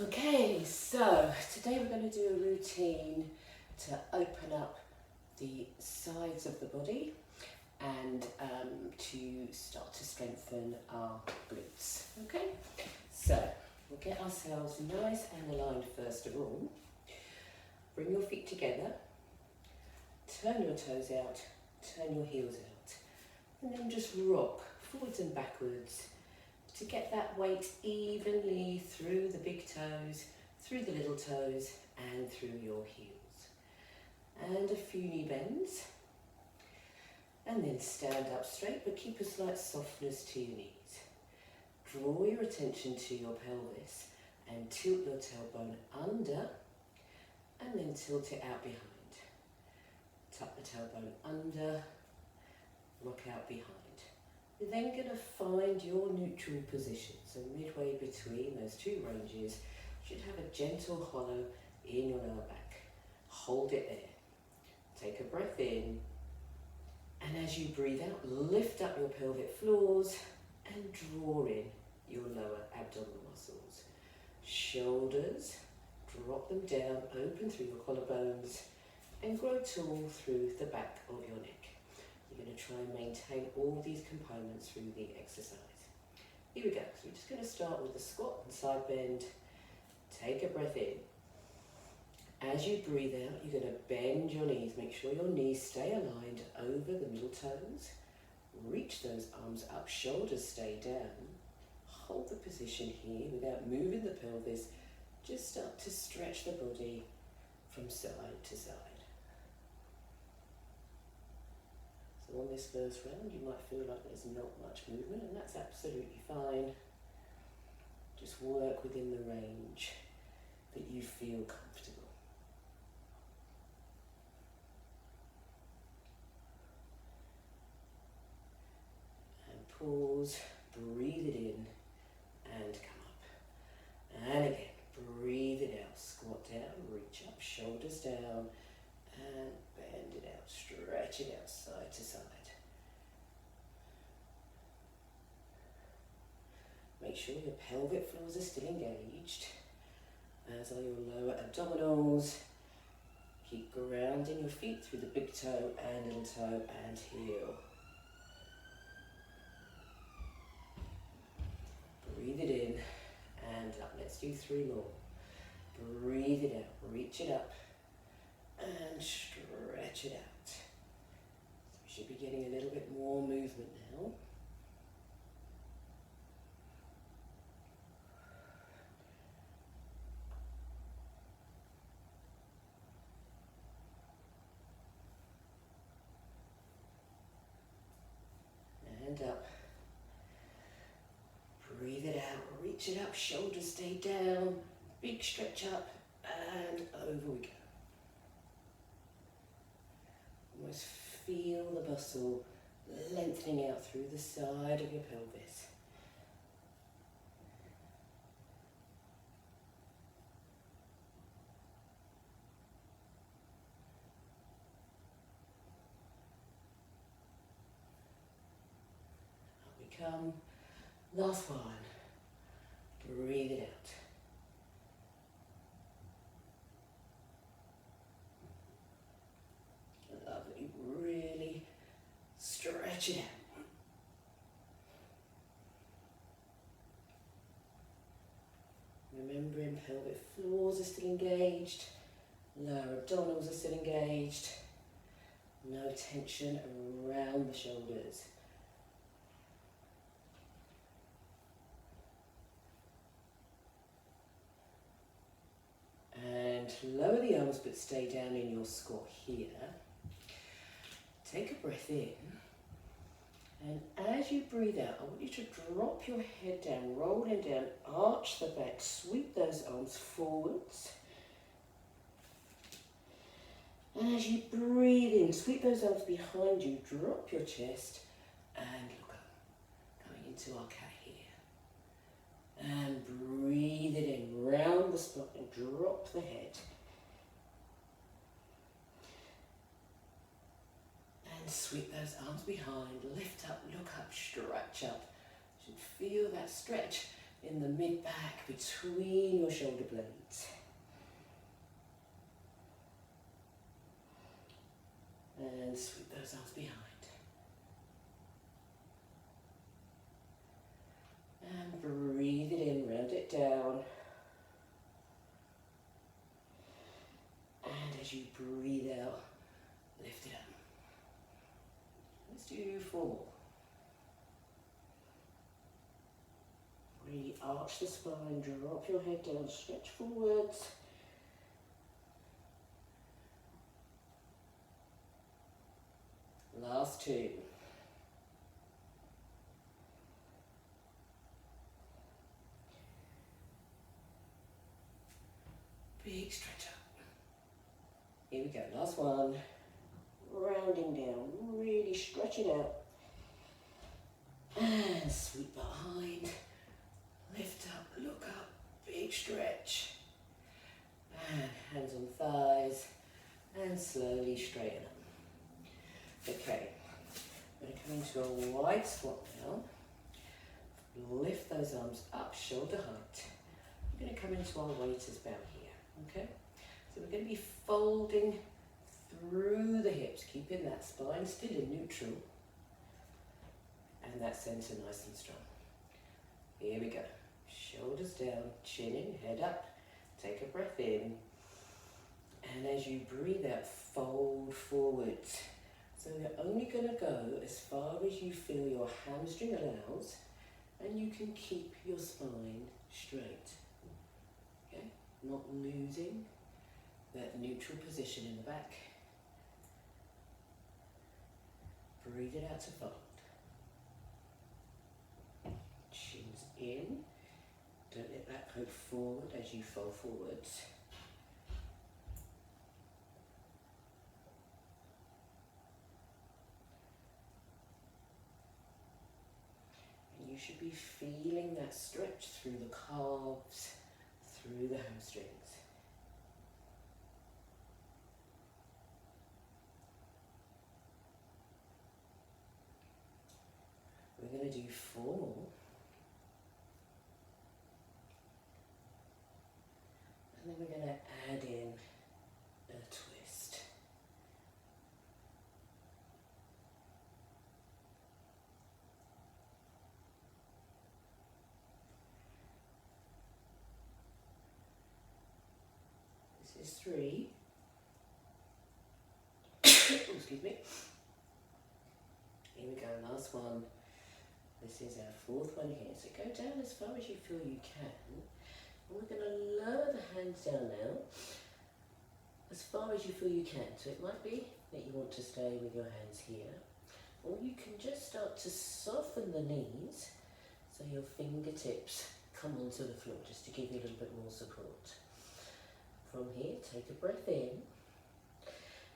Okay, so today we're going to do a routine to open up the sides of the body and to start to strengthen our glutes. Okay, so we'll get ourselves nice and aligned first of all. Bring your feet together, turn your toes out, turn your heels out, and then just rock forwards and backwards to get that weight evenly through the big toes, through the little toes, and through your heels. And a few knee bends. And then stand up straight, but keep a slight softness to your knees. Draw your attention to your pelvis and tilt your tailbone under, and then tilt it out behind. Tuck the tailbone under, rock out behind. You're then going to find your neutral position. So midway between those two ranges, you should have a gentle hollow in your lower back. Hold it there. Take a breath in. And as you breathe out, lift up your pelvic floors and draw in your lower abdominal muscles. Shoulders, drop them down, open through your collarbones, and grow tall through the back of your neck. You're going to try and maintain all these components through the exercise. Here we go. So we're just going to start with the squat and side bend. Take a breath in. As you breathe out, you're going to bend your knees. Make sure your knees stay aligned over the middle toes. Reach those arms up, shoulders stay down. Hold the position here without moving the pelvis. Just start to stretch the body from side to side. So on this first round, you might feel like there's not much movement, and that's absolutely fine. Just work within the range that you feel comfortable. And pause, breathe it in, and come up. And again, breathe it out, squat down, reach up, shoulders down, and bend it out, stretch it out side to side. Make sure your pelvic floors are still engaged, as are your lower abdominals. Keep grounding your feet through the big toe and little toe and heel. Breathe it in and up. Let's do 3 more. Breathe it out, reach it up, and stretch it out. So we should be getting a little bit more movement now. And up. Breathe it out, reach it up, shoulders stay down, big stretch up, and over we go. Almost feel the muscle lengthening out through the side of your pelvis. Up we come. Last one. Breathe it out. Lovely. Really stretch it out. Remembering pelvic floors are still engaged, lower abdominals are still engaged, no tension around the shoulders. And lower the arms but stay down in your squat here. Take a breath in. And as you breathe out, I want you to drop your head down, roll it down, arch the back, sweep those arms forwards. And as you breathe in, sweep those arms behind you, drop your chest and look up, coming into our cat here. And breathe it in, round the spine, and drop the head. And sweep those arms behind, lift up, look up, stretch up. You should feel that stretch in the mid-back between your shoulder blades. And sweep those arms behind. And breathe it in, round it down. And as you breathe out, lift it up. Let's do 4. Really arch the spine, drop your head down, stretch forwards. Last 2. Big stretch up. Here we go, last one. Rounding down, really stretch it out. And sweep behind. Lift up, look up, big stretch. And hands on thighs. And slowly straighten up. Okay, we're going to come into a wide squat now. Lift those arms up, shoulder height. We're going to come into our waiter's bow here, okay? So we're going to be folding through the hips, keeping that spine still in neutral. And that centre nice and strong. Here we go. Shoulders down, chin in, head up. Take a breath in. And as you breathe out, fold forwards. So you're only going to go as far as you feel your hamstring allows, and you can keep your spine straight. Okay? Not losing that neutral position in the back. Breathe it out to fold. Chins in. Don't let that poke forward as you fold forwards. And you should be feeling that stretch through the calves, through the hamstrings. We're going to do 4 more. And then we're going to add in a twist. This is 3. Excuse me. Here we go, last one. This is our 4th one here. So go down as far as you feel you can. And we're going to lower the hands down now, as far as you feel you can. So it might be that you want to stay with your hands here, or you can just start to soften the knees so your fingertips come onto the floor, just to give you a little bit more support. From here, take a breath in,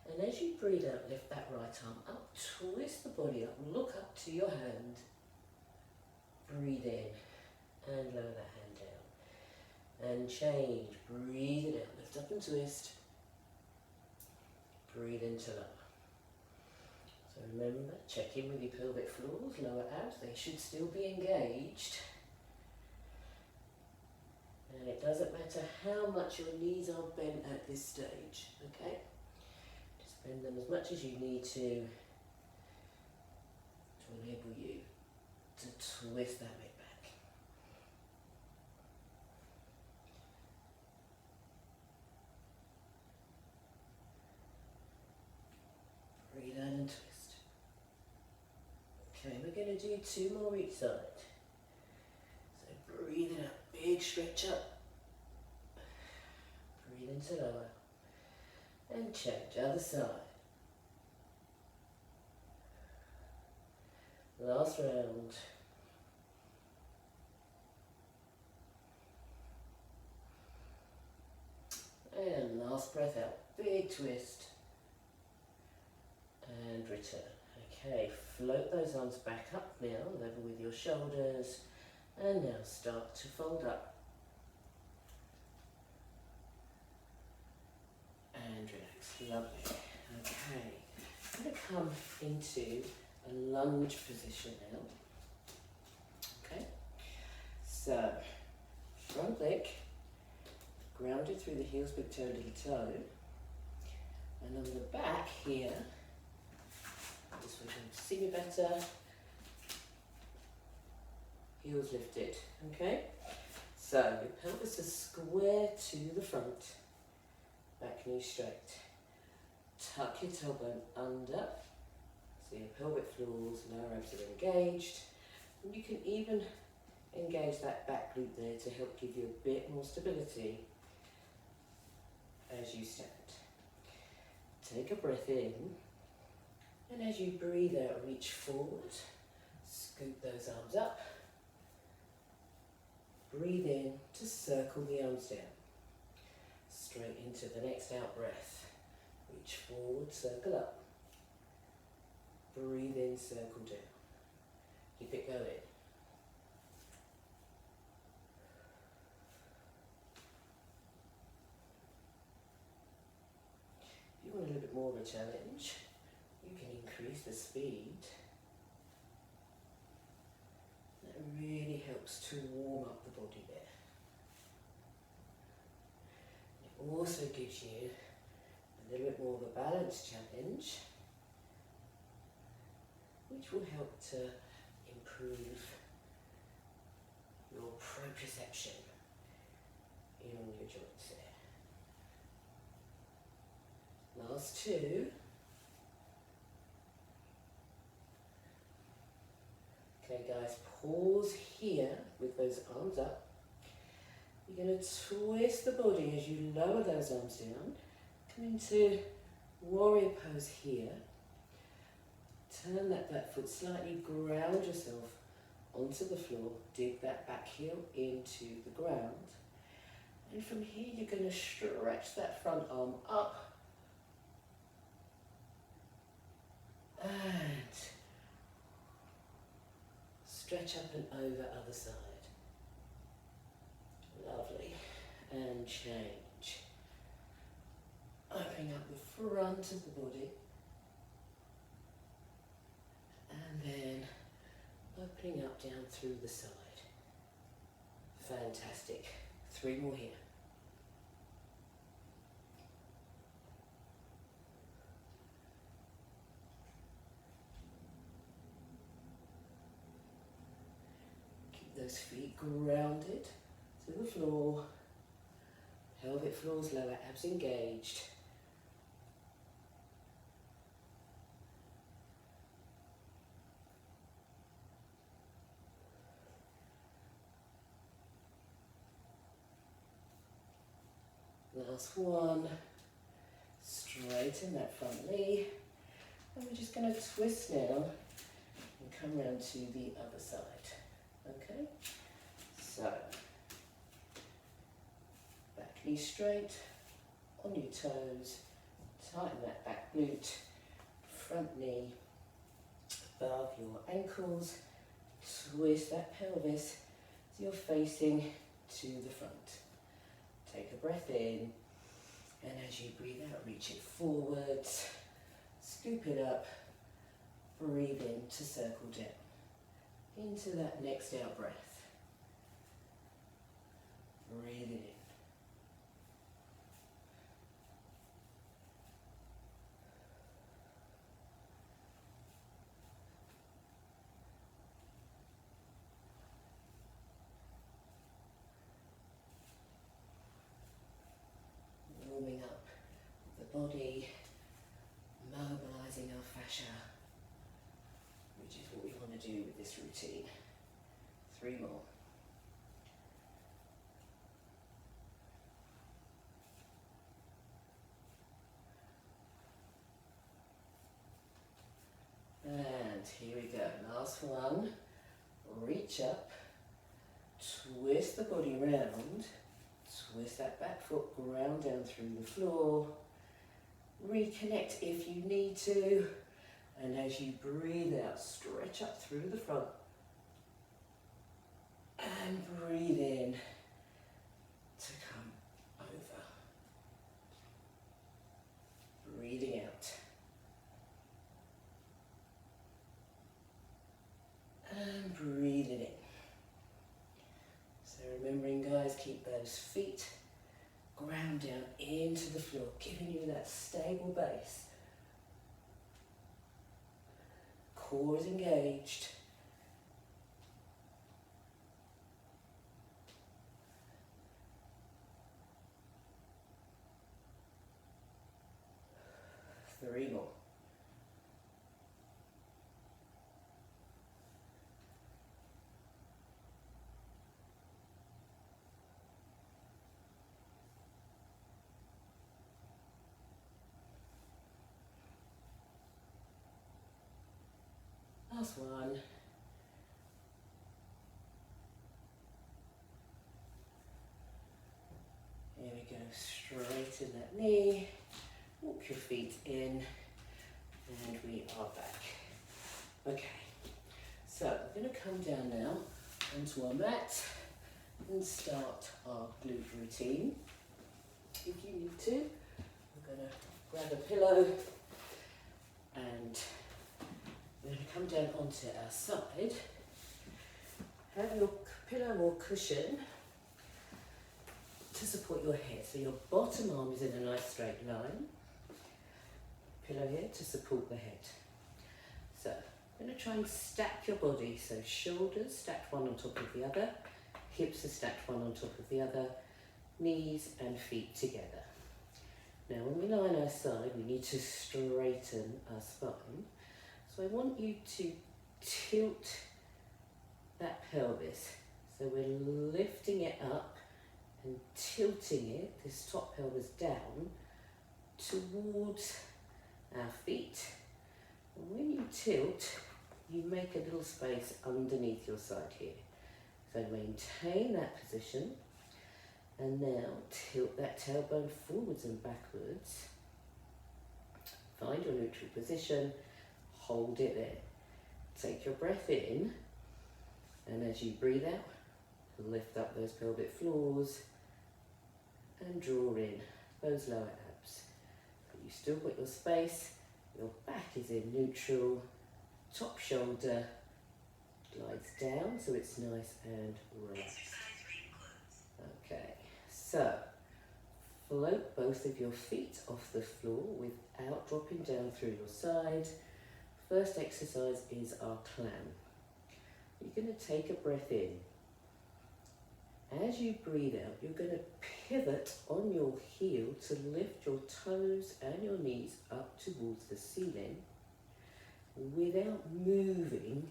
and as you breathe out, lift that right arm up, twist the body up, look up to your hand, breathe in, and lower that hand down. And change, breathe it out, lift up and twist, breathe into lower. So remember, check in with your pelvic floors, lower abs, they should still be engaged. And it doesn't matter how much your knees are bent at this stage, okay? Just bend them as much as you need to enable you to twist that mid back. Breathe out and twist. Okay, we're going to do 2 more each side. So breathe it out, big stretch up. Breathe into lower. And change, other side. Last round. And last breath out, big twist. And return. Okay, float those arms back up now, level with your shoulders. And now start to fold up. And relax, lovely. Okay, I'm going to come into a lunge position now. Okay, so front leg, grounded through the heels, big toe, little toe. And on the back here, just so you can see me better, heels lifted, okay? So your pelvis is square to the front, back knee straight. Tuck your tailbone under, so your pelvic floors, lower abs are engaged. And you can even engage that back glute there to help give you a bit more stability as you stand. Take a breath in, and as you breathe out, reach forward, scoop those arms up. Breathe in to circle the arms down. Straight into the next out breath. Reach forward, circle up. Breathe in, circle down. Keep it going. If you want a little bit more of a challenge, you can increase the speed. That really helps to warm up the body there. It also gives you a little bit more of a balance challenge, which will help to improve your proprioception in all your joints there. Last two. Okay guys, pause here with those arms up. You're going to twist the body as you lower those arms down. Come into warrior pose here. Turn that back foot slightly, ground yourself onto the floor, dig that back heel into the ground. And from here you're going to stretch that front arm up. And stretch up and over other side. Lovely. And change. Opening up the front of the body. And then opening up down through the side. Fantastic. 3 more here. Those feet grounded to the floor, pelvic floors lower, abs engaged. Last one, straighten that front knee, and we're just going to twist now and come round to the other side. Okay, so back knee straight, on your toes, tighten that back glute, front knee above your ankles, twist that pelvis so you're facing to the front. Take a breath in, and as you breathe out, reach it forwards, scoop it up, breathe in to circle down. Into that next out breath. Breathe it in. Warming up the body, mobilizing our fascia, which is what we want to do with this routine. 3 more. And here we go. Last one. Reach up, twist the body round, twist that back foot, ground down through the floor. Reconnect if you need to. And as you breathe out, stretch up through the front. And breathe in to come over. Breathing out. And breathing in. So remembering guys, keep feet ground down into the floor, giving you that stable base. Core is engaged. Three more. Last one. Here we go, straighten that knee, walk your feet in, and we are back. Okay, so we're going to come down now onto our mat and start our glute routine. If you need to, we're going to grab a pillow and we're going to come down onto our side. Have your pillow or cushion to support your head. So your bottom arm is in a nice straight line. Pillow here to support the head. So I'm going to try and stack your body. So shoulders stacked one on top of the other. Hips are stacked one on top of the other. Knees and feet together. Now when we lie on our side, we need to straighten our spine. So I want you to tilt that pelvis. So we're lifting it up and tilting it, this top pelvis down, towards our feet. And when you tilt, you make a little space underneath your side here. So maintain that position, and now tilt that tailbone forwards and backwards. Find your neutral position, hold it there. Take your breath in, and as you breathe out, lift up those pelvic floors and draw in those lower abs. But you still got your space, your back is in neutral, top shoulder glides down so it's nice and relaxed. Okay, so float both of your feet off the floor without dropping down through your side. First exercise is our clam. You're going to take a breath in. As you breathe out, you're going to pivot on your heel to lift your toes and your knees up towards the ceiling without moving,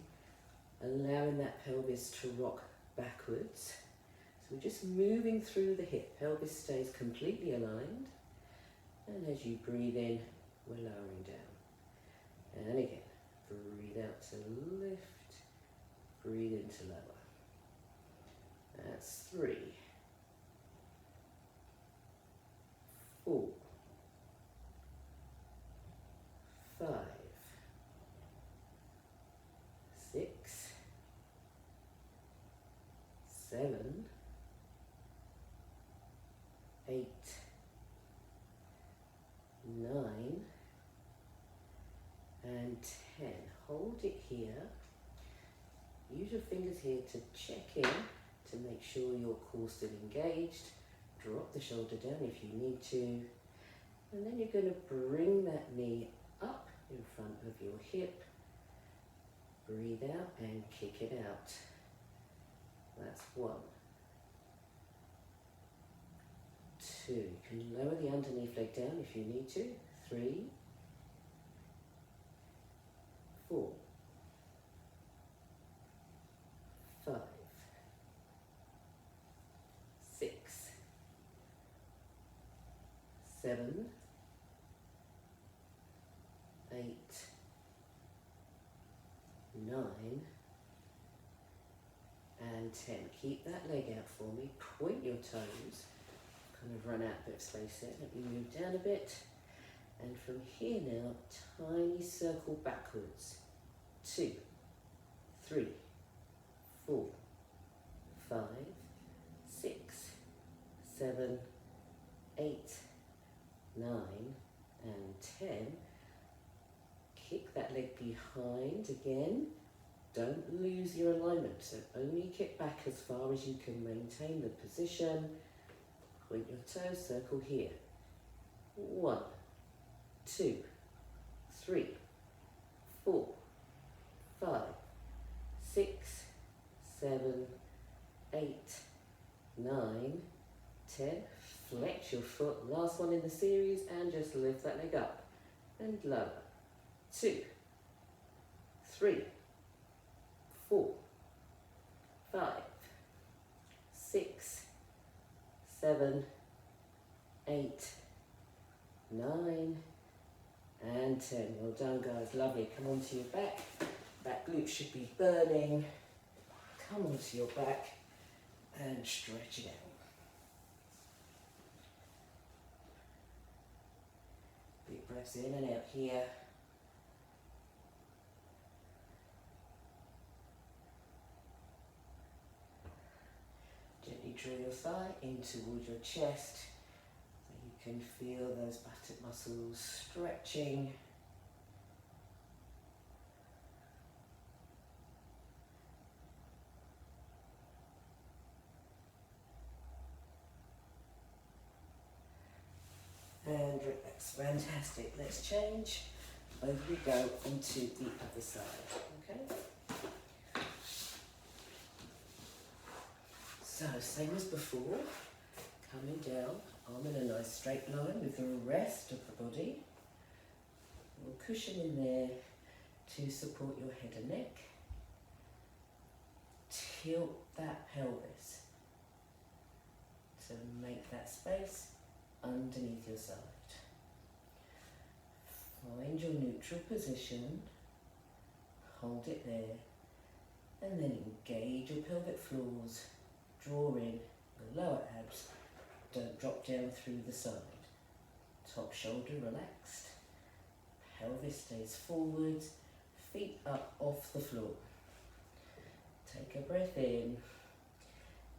allowing that pelvis to rock backwards. So we're just moving through the hip. Pelvis stays completely aligned. And as you breathe in, we're lowering down. And again, breathe out to lift, breathe in to lower. That's 3, 4, 5, 6, 7, 8, 9, and 10. Hold it here. Use your fingers here to check in to make sure your core's still engaged. Drop the shoulder down if you need to. And then you're going to bring that knee up in front of your hip. Breathe out and kick it out. That's 1. 2. You can lower the underneath leg down if you need to. 3, 4, 5, 6, 7, 8, 9, and 10. Keep that leg out for me. Point your toes. Kind of run out a bit of space there. Let me move down a bit. And from here now, tiny circle backwards. 2, 3, 4, 5, 6, 7, 8, 9, and 10. Kick that leg behind again. Don't lose your alignment, so only kick back as far as you can maintain the position. Point your toes, circle here. 1, 2, 3, 4, 5, 6, 7, 8, 9, 10. Flex your foot. Last one in the series, and just lift that leg up and lower. 2, 3, 4, 5, 6, 7, 8, 9, and 10. Well done, guys. Lovely. Come onto your back. That glute should be burning. Come onto your back and stretch it out. Big breaths in and out here. Gently draw your thigh in towards your chest so you can feel those buttock muscles stretching. And relax. Fantastic. Let's change. Over we go onto the other side. Okay? So, same as before. Coming down, arm in a nice straight line with the rest of the body. We'll cushion in there to support your head and neck. Tilt that pelvis to make that space underneath your side. Find your neutral position, hold it there, and then engage your pelvic floors. Draw in the lower abs, don't drop down through the side. Top shoulder relaxed, pelvis stays forward, feet up off the floor. Take a breath in,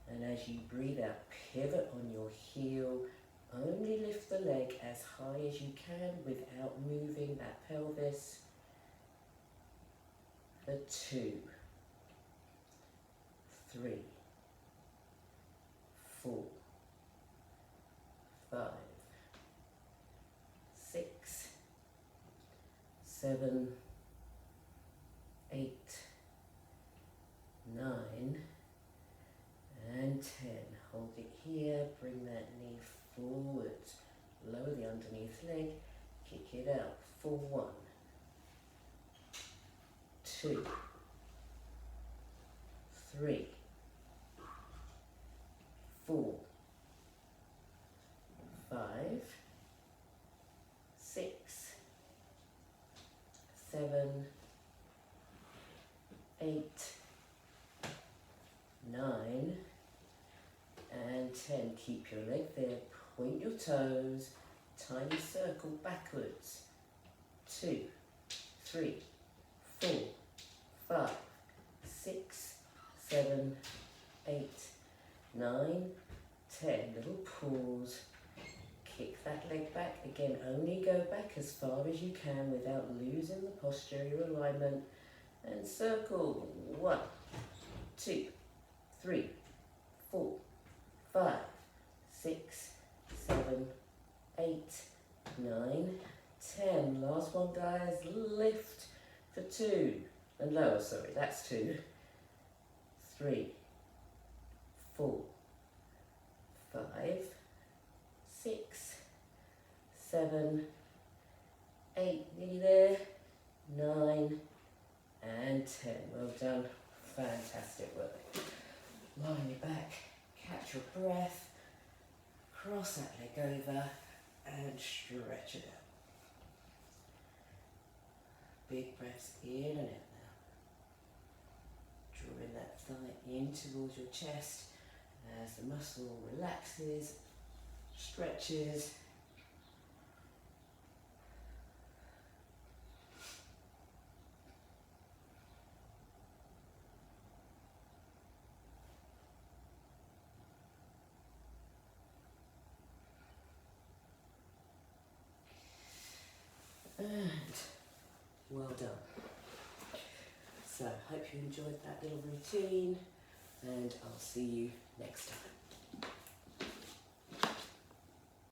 and as you breathe out, pivot on your heel. Only lift the leg as high as you can without moving that pelvis. For 2, 3, 4, 5, 6, 7, 8, 9, and 10. Hold it here, bring that knee forward, lower the underneath leg, kick it out for 1, 2, 3, 4, 5, 6, 7, 8, 9, and 10. Keep your leg there, point your toes, tiny circle backwards. 2, 3, 4, 5, 6, 7, 8, 9, 10. Little pause. Kick that leg back. Again, only go back as far as you can without losing the posture, your alignment. And circle. 1, 2, 3, 4, 5, 6, 7, 8, 9, 10. Last one, guys. Lift for 2. And lower, sorry, that's 2. 3, 4, 5, 6, 7, 8, nearly there, 9, and 10. Well done. Fantastic work. Lie on your back, catch your breath, cross that leg over, and stretch it out. Big breaths in and out now. Drawing that thigh in towards your chest as the muscle relaxes, stretches. And well done. So, hope you enjoyed that little routine, and I'll see you next time.